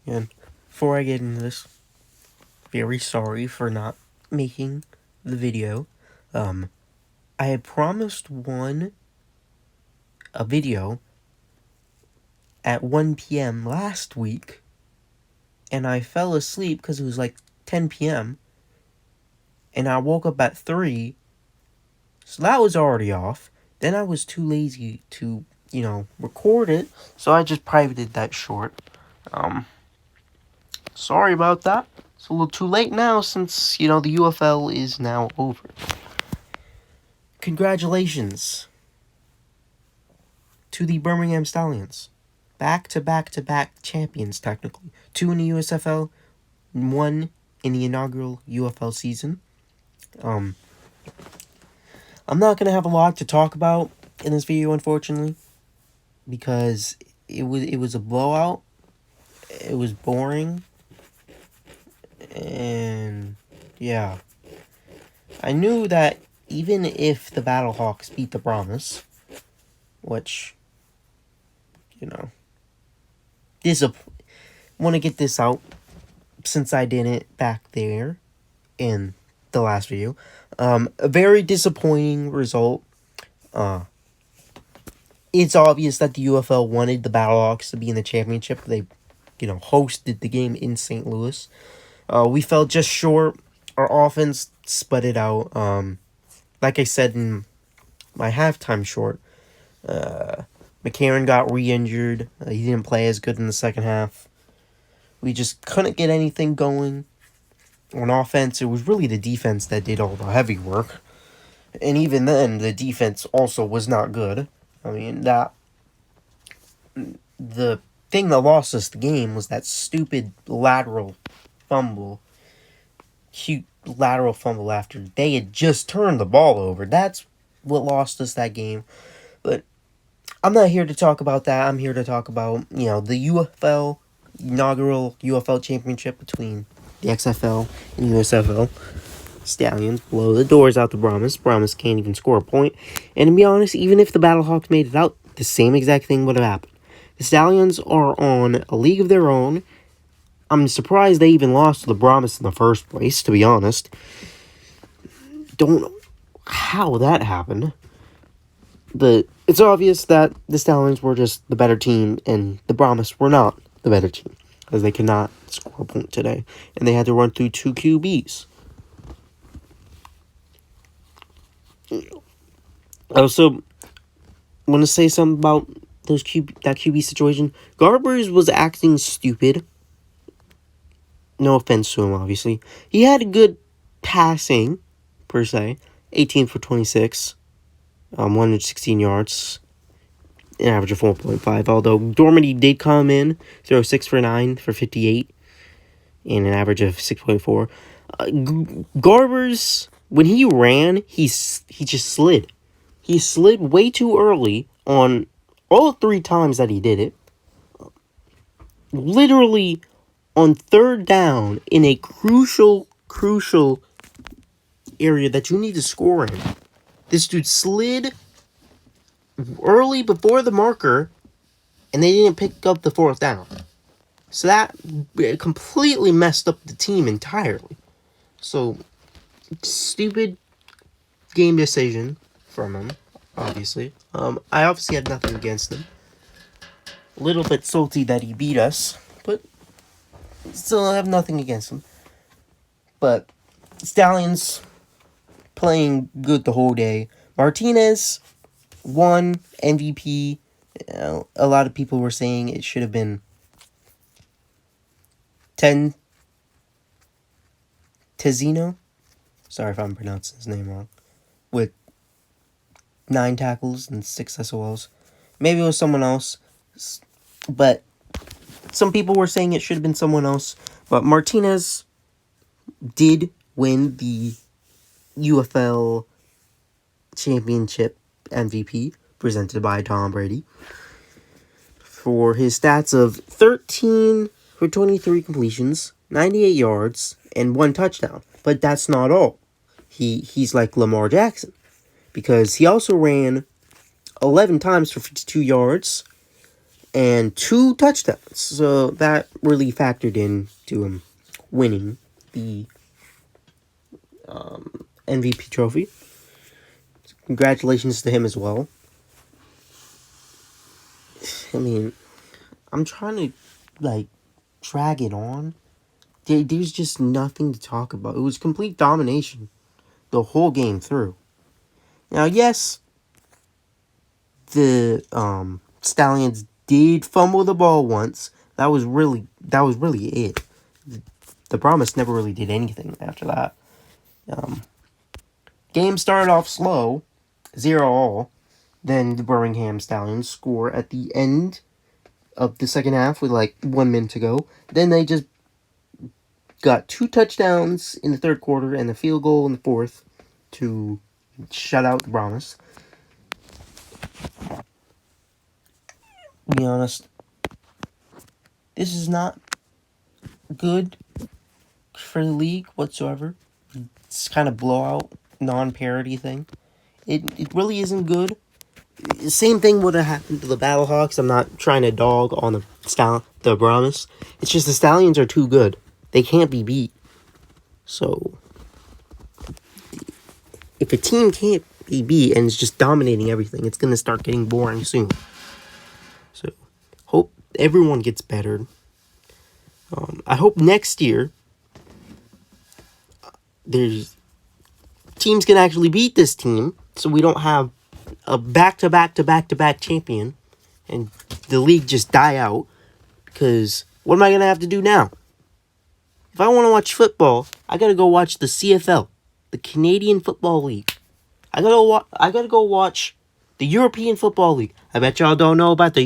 And before I get into this, very sorry for not making the video. I had promised a video at 1 p.m. last week, and I fell asleep because it was like 10 p.m. and I woke up at 3, so that was already off. Then I was too lazy to, record it, so I just privated that short. Sorry about that. It's a little too late now since, the UFL is now over. Congratulations to the Birmingham Stallions. Back-to-back-to-back champions, technically. 2 in the USFL, 1 in the inaugural UFL season. I'm not going to have a lot to talk about in this video, unfortunately, because it was a blowout. It was boring. And, yeah. I knew that even if the Battlehawks beat the Brahmas, which, want to get this out since I didn't back there in the last video. A very disappointing result. It's obvious that the UFL wanted the Battlehawks to be in the championship. They, hosted the game in St. Louis. We fell just short. Our offense sputted out. Like I said in my halftime short, McCarron got re-injured. He didn't play as good in the second half. We just couldn't get anything going on offense. It was really the defense that did all the heavy work. And even then, the defense also was not good. I mean, the thing that lost us the game was that stupid lateral fumble. Cute lateral fumble after they had just turned the ball over. That's what lost us that game. But I'm not here to talk about that. I'm here to talk about, the UFL, inaugural UFL championship between the XFL and USFL. Stallions blow the doors out the Brahmas. Brahmas can't even score a point. And to be honest, even if the Battlehawks made it out, the same exact thing would have happened. The Stallions are on a league of their own. I'm surprised they even lost to the Brahmas in the first place, to be honest. Don't know how that happened. But it's obvious that the Stallions were just the better team, and the Brahmas were not the better team, because they could not score a point today, and they had to run through 2 QBs. I also want to say something about that QB situation. Garbers was acting stupid. No offense to him, obviously. He had a good passing, per se. 18 for 26. 116 yards. An average of 4.5. Although Dormady did come in, throw 6 for 9 for 58. And an average of 6.4. Garbers, when he ran, he just slid. He slid way too early on all 3 times that he did it. Literally on 3rd down in a crucial area that you need to score in. This dude slid early before the marker, and they didn't pick up the 4th down. So that completely messed up the team entirely. So, stupid game decision from him, obviously. I obviously had nothing against him. A little bit salty that he beat us, but still have nothing against him. But Stallions playing good the whole day. Martinez won MVP. A lot of people were saying it should have been Tezino. Sorry if I'm pronouncing his name wrong. With 9 tackles and 6 SOLs. Maybe it was someone else. But some people were saying it should have been someone else. But Martinez did win the UFL Championship MVP, presented by Tom Brady, for his stats of 13 for 23 completions, 98 yards, and 1 touchdown. But that's not all. He's like Lamar Jackson, because he also ran 11 times for 52 yards and 2 touchdowns. So that really factored into him winning the MVP trophy. Congratulations to him as well. I mean, I'm trying to, like, drag it on. There's just nothing to talk about. It was complete domination the whole game through. Now, yes, the Stallions did fumble the ball once. That was really it. The Brahmas never really did anything after that. Game started off slow, 0-all. Then the Birmingham Stallions score at the end of the second half with like 1 minute to go. Then they just got 2 touchdowns in the third quarter and a field goal in the fourth to shut out the Brahmas. To be honest, this is not good for the league whatsoever. It's kind of blowout, non-parity thing. It really isn't good. Same thing would have happened to the Battlehawks. I'm not trying to dog on the Brahmas. It's just the Stallions are too good. They can't be beat. So, if a team can't be beat and is just dominating everything, it's going to start getting boring soon. So, hope everyone gets better. I hope next year there's teams can actually beat this team, so we don't have a back-to-back champion and the league just die out. Because what am I going to have to do now? If I want to watch football, I got to go watch the CFL, the Canadian Football League. I got to go watch the European Football League. I bet y'all don't know about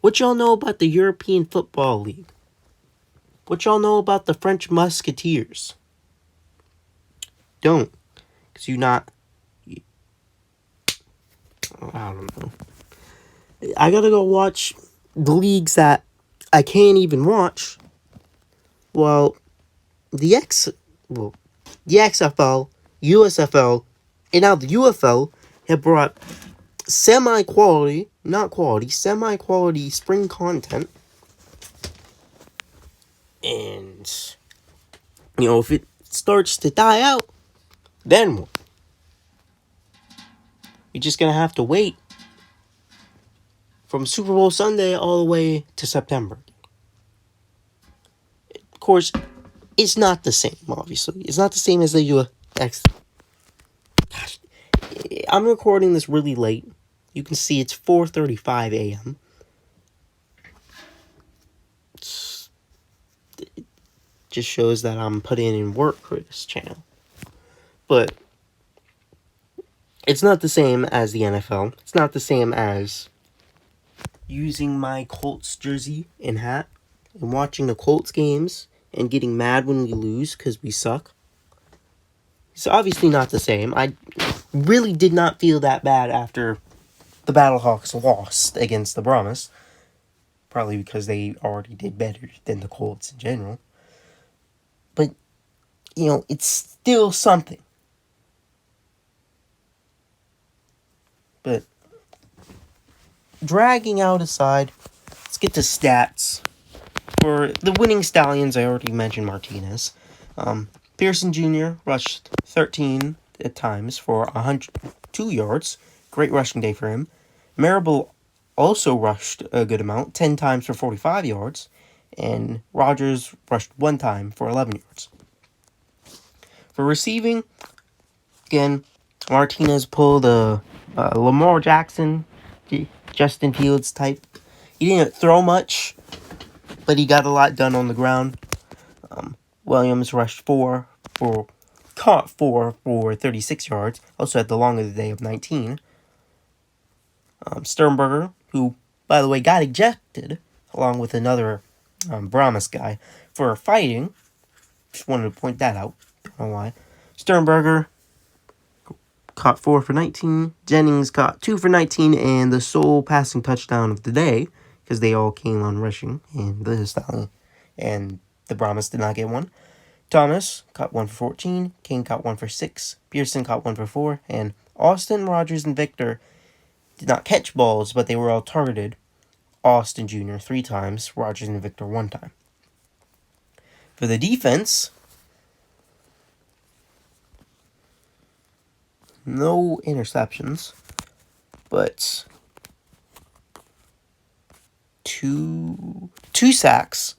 what y'all know about the European Football League? What y'all know about the French Musketeers? Don't. Because I don't know. I gotta go watch the leagues that I can't even watch. Well, the XFL, USFL, and now the UFL have brought semi-quality spring content. And, if it starts to die out, then what? You're just going to have to wait from Super Bowl Sunday all the way to September. Of course, it's not the same, obviously. It's not the same as the UFL. Gosh, I'm recording this really late. You can see it's 4:35 a.m. It just shows that I'm putting in work for this channel. But it's not the same as the NFL. It's not the same as using my Colts jersey and hat and watching the Colts games and getting mad when we lose because we suck. It's obviously not the same. I really did not feel that bad after the Battlehawks lost against the Brahmas. Probably because they already did better than the Colts in general. But, it's still something. But, dragging out aside, let's get to stats. For the winning Stallions, I already mentioned Martinez. Pearson Jr. rushed 13 at times for 102 yards. Great rushing day for him. Marable also rushed a good amount, 10 times for 45 yards. And Rogers rushed 1 time for 11 yards. For receiving, again, Martinez pulled a Lamar Jackson, Justin Fields type. He didn't throw much, but he got a lot done on the ground. Williams rushed caught 4 for 36 yards. Also had the long of the day of 19. Sternberger, who, by the way, got ejected, along with another Brahmas guy, for fighting. Just wanted to point that out. Don't know why. Sternberger caught 4 for 19. Jennings caught 2 for 19, and the sole passing touchdown of the day, because they all came on rushing, and the Brahmas did not get one. Thomas caught 1 for 14. King caught 1 for 6. Pearson caught 1 for 4. And Austin, Rogers, and Victor did not catch balls, but they were all targeted. Austin Jr. 3 times, Rogers and Victor 1 time. For the defense, no interceptions, but two sacks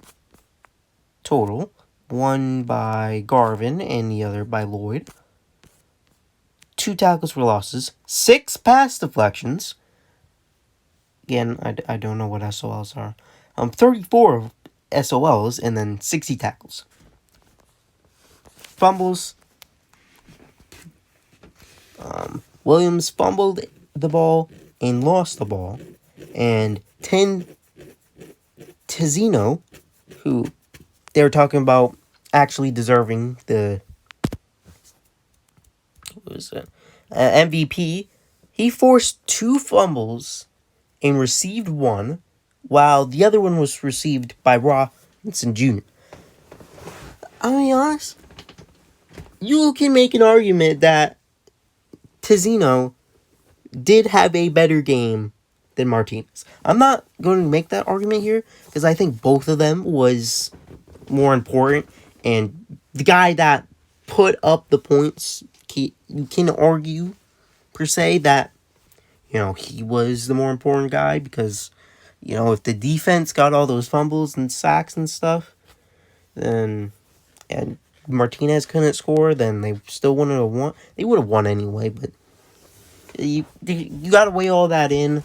total. One by Garvin and the other by Lloyd. 2 tackles for losses. 6 pass deflections. Again, I don't know what SOLs are. 34 SOLs and then 60 tackles. Fumbles. Williams fumbled the ball and lost the ball. And Tizino, who they were talking about actually deserving the MVP, he forced 2 fumbles and received 1, while the other one was received by Robinson Jr. I'll be honest, you can make an argument that Tizino did have a better game than Martinez. I'm not going to make that argument here, because I think both of them was more important, and the guy that put up the points, you can argue, per se, that, he was the more important guy, because, if the defense got all those fumbles and sacks and stuff, then, and Martinez couldn't score, then they still wouldn't have won. They would have won anyway, but you got to weigh all that in.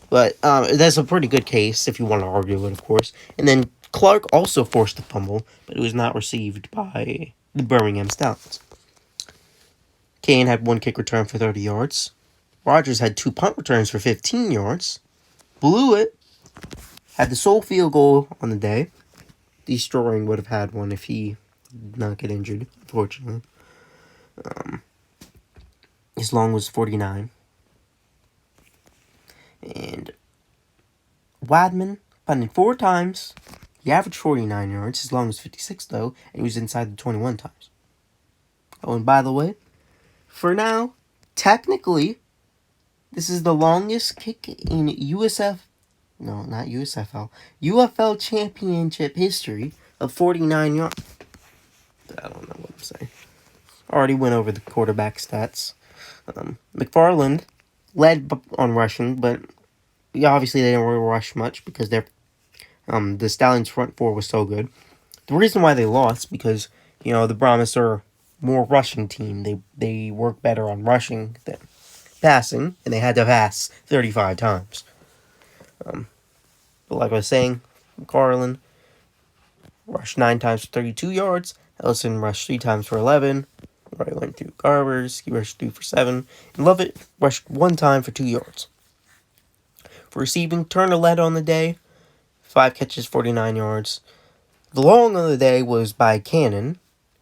But that's a pretty good case, if you want to argue it, of course. And then Clark also forced a fumble, but it was not received by the Birmingham Stallions. Kane had 1 kick return for 30 yards. Rogers had 2 punt returns for 15 yards. Blew it. Had the sole field goal on the day. Destroying would have had one if he did not get injured, unfortunately. His long was 49. And Wadman punted 4 times. He averaged 49 yards. His long was 56, though, and he was inside the 21 times. Oh, and by the way, for now, technically, this is the longest kick in UFL championship history of 49 yards. I don't know what I'm saying. Already went over the quarterback stats. McFarland led on rushing, but obviously they didn't really rush much because the Stallions' front 4 was so good. The reason why they lost because the Brahmas are more rushing team. They work better on rushing than passing, and they had to pass 35 times. But like I was saying, McFarland rushed 9 times for 32 yards. Ellison rushed 3 times for 11. Right went through Garbers. He rushed 2 for 7. And Lovett rushed 1 time for 2 yards. For receiving, Turner led on the day. 5 catches, 49 yards. The long of the day was by Cannon,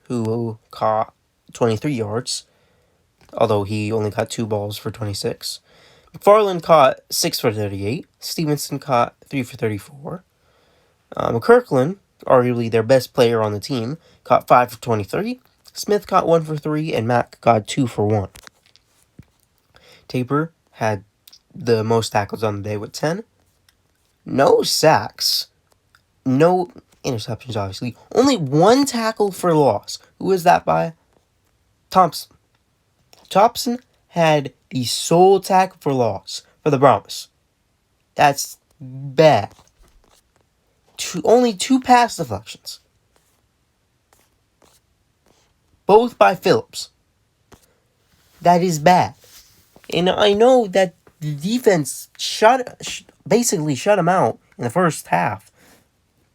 who caught 23 yards, although he only caught 2 balls for 26. McFarland caught 6 for 38. Stevenson caught 3 for 34. Kirkland, arguably their best player on the team, caught 5 for 23. Smith caught 1 for 3, and Mack got 2 for 1. Tabor had the most tackles on the day with 10. No sacks. No interceptions, obviously. Only 1 tackle for loss. Who was that by? Thompson. Thompson had the sole tackle for loss for the Brahmas. That's bad. Only 2 pass deflections. Both by Phillips. That is bad. And I know that the defense basically shut him out in the first half.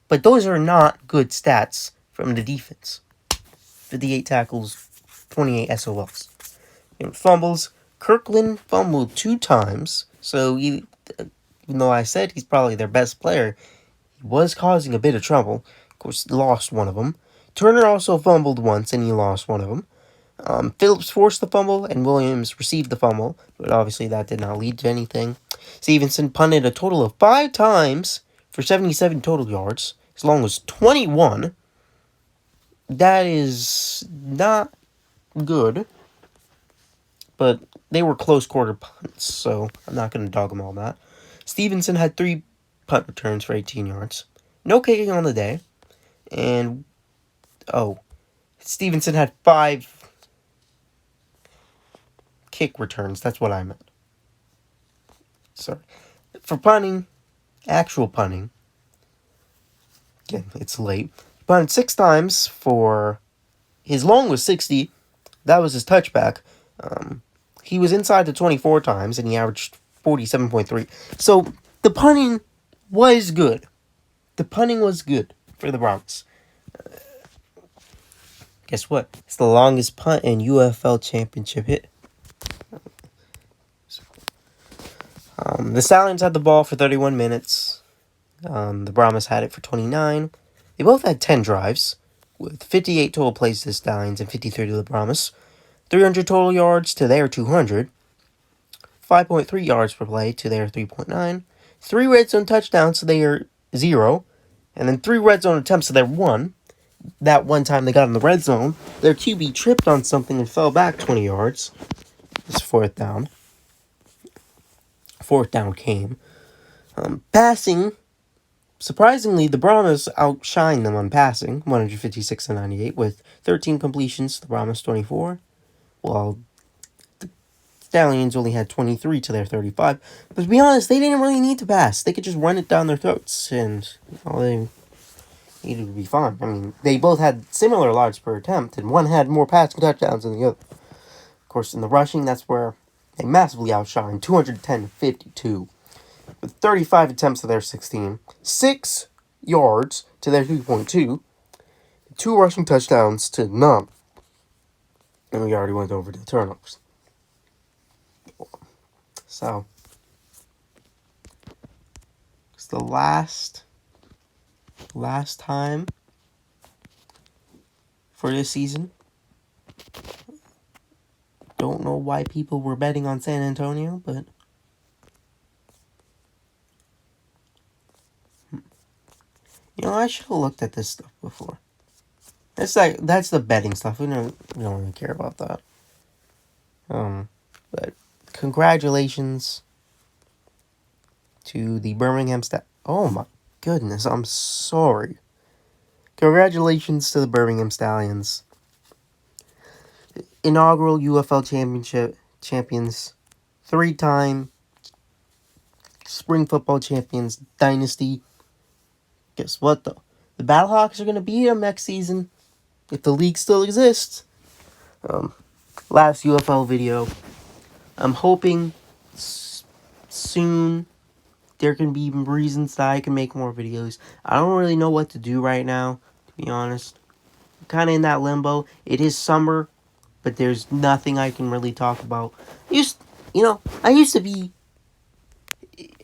But those are not good stats from the defense. 58 tackles, 28 SOLs. Fumbles. Kirkland fumbled 2 times. So even though I said he's probably their best player, he was causing a bit of trouble. Of course, lost one of them. Turner also fumbled once, and he lost one of them. Phillips forced the fumble, and Williams received the fumble, but obviously that did not lead to anything. Stevenson punted a total of 5 times for 77 total yards. His long was 21. That is not good, but they were close quarter punts, so I'm not going to dog them all that. Stevenson had 3 punt returns for 18 yards. No kicking on the day. And, Stevenson had 5 kick returns. That's what I meant. Sorry. For punting, actual punting, again, it's late. He punted 6 times for, his long was 60. That was his touchback. He was inside the 24 times, and he averaged 47.3. So, the punting was good. The punting was good for the Brahmas. Guess what? It's the longest punt in UFL championship hit. The Stallions had the ball for 31 minutes. The Brahmas had it for 29. They both had 10 drives, with 58 total plays to the Stallions and 53 to the Brahmas. 300 total yards to their 200. 5.3 yards per play to their 3.9. 3 red zone touchdowns to their 0. And then 3 red zone attempts to their 1. That one time they got in the red zone, their QB tripped on something and fell back 20 yards. It's 4th down. 4th down came. Passing, surprisingly, the Brahmas outshined them on passing, 156-98, with 13 completions, the Brahmas 24, while the Stallions only had 23 to their 35. But to be honest, they didn't really need to pass. They could just run it down their throats, and they needed to be fine. I mean, they both had similar yards per attempt, and one had more passing touchdowns than the other. Of course, in the rushing, that's where they massively outshined, 210-52, with 35 attempts to their 16, 6 yards to their 3.2, 2 rushing touchdowns to none. And we already went over the turnovers. So, it's the last time for this season. Don't know why people were betting on San Antonio, but I should have looked at this stuff before. That's the betting stuff. We don't really care about that. But congratulations to the Birmingham Stallions. Oh my goodness, I'm sorry. Congratulations to the Birmingham Stallions. Inaugural UFL championship champions. 3-time spring football champions, dynasty. Guess what, though? The Battlehawks are going to beat them next season, if the league still exists. Last UFL video. I'm hoping soon there can be reasons that I can make more videos. I don't really know what to do right now, to be honest. I'm kind of in that limbo. It is summer, but there's nothing I can really talk about. I used to be...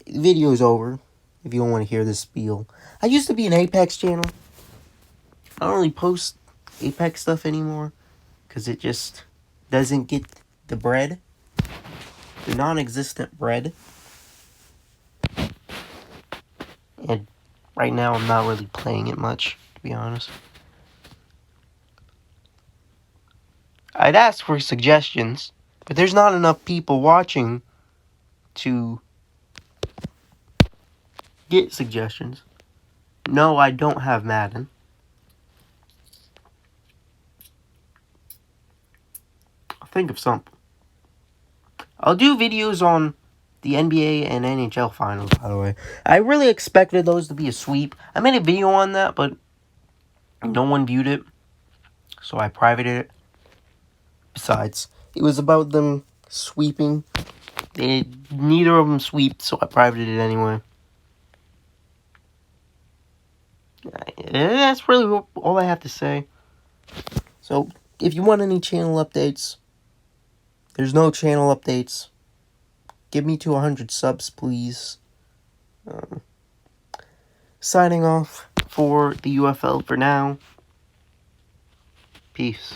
Video's over, if you don't want to hear this spiel. I used to be an Apex channel. I don't really post Apex stuff anymore, because it just doesn't get the bread. The non-existent bread. And right now I'm not really playing it much, to be honest. I'd ask for suggestions, but there's not enough people watching to get suggestions. No, I don't have Madden. I'll think of something. I'll do videos on the NBA and NHL finals, by the way. I really expected those to be a sweep. I made a video on that, but no one viewed it, so I privated it. Besides, it was about them sweeping. Neither of them sweeped, so I privated it anyway. That's really all I have to say. So, if you want any channel updates, there's no channel updates. Give me to 100 subs, please. Signing off for the UFL for now. Peace.